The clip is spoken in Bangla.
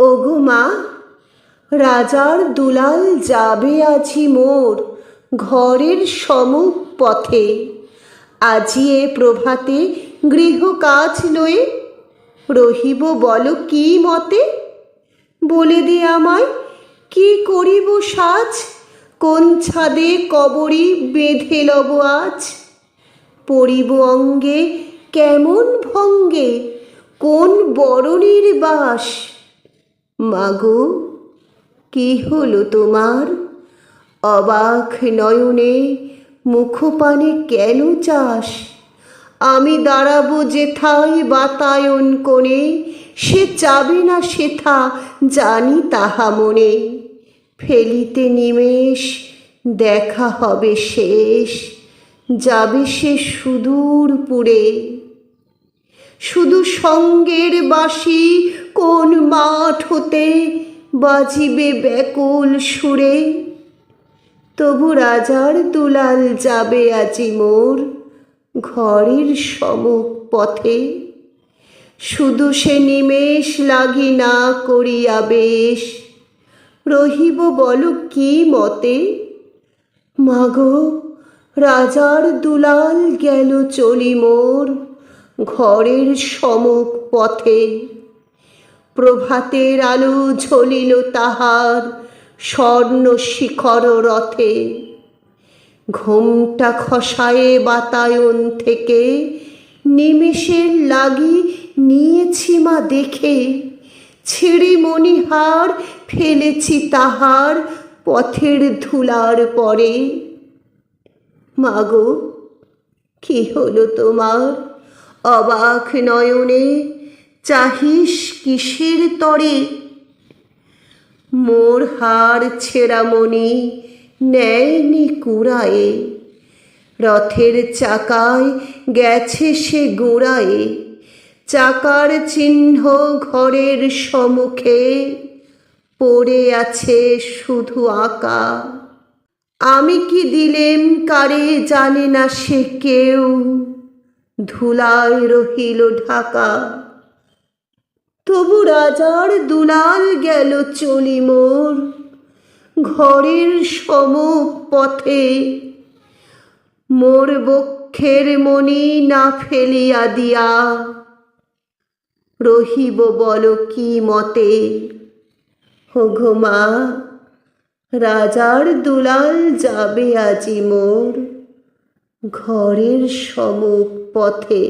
ওগো মা, রাজার দুলাল যাবে আজি মোর ঘরের সম্মুখ পথে। আজি এ প্রভাতে গৃহ কাজ লয়ে রহিব বলো কি মতে। বলে দে আমায় কি করিব সাজ, কোন ছাদে কবরী বেঁধে লব আজ। পরিব অঙ্গে কেমন ভঙ্গে, কোন বরণীর বাস। মাগো কি হলো তোমার, অবাক নয়নে মুখপানে কেন চাস। আমি দাঁড়াবো যেথায় বাতায়ন কোণে, সে যাবে না সেথা জানি তাহা মনে। ফেলিতে নিমেষ দেখা হবে শেষ, যাবে সে সুদূর পুরে। শুধু সঙ্গের বাঁশি কোন মাঠ হতে বাজিবে ব্যাকুল সুরে। তবু রাজার দুলাল যাবে আজি মোর ঘরের সম্মুখ পথে। শুধু সে নিমেষ লাগি না করিয়া বেশ, রহিব বলো কি মতে। মাগো রাজার দুলাল গেল চলি মোর ঘরের সম্মুখ পথে। প্রভাতের আলো ঝলিল তাহার স্বর্ণ শিখর রথে। ঘোমটা খসায়ে বাতায়ন থেকে নিমেষের লাগি নিয়েছি মা দেখে। ছিঁড়ি মণিহার ফেলেছি তাহার পথের ধুলার পরে। মাগো কি হলো তোমার, অবাক নয়নে চাহিস কিসের তরে। মোর হার ছেঁড়া মণি নেয়নি কুড়ায়ে, রথের চাকায় গেছে সে গোড়ায়ে। চাকার চিহ্ন ঘরের সম্মুখে পড়ে আছে শুধু আঁকা। আমি কি দিলেম কারে জানে না সে কেউ, ধুলায় রহিল ঢাকা। তবু রাজার দুলাল গেল চলি মোর ঘরের সম্মুখ পথে। মোর বক্ষের মণি না ফেলিয়া দিয়া, রহিব বলো কি মতে। ওগো মা, রাজার দুলাল যাবে আজি মোর ঘরের সম্মুখ পথে।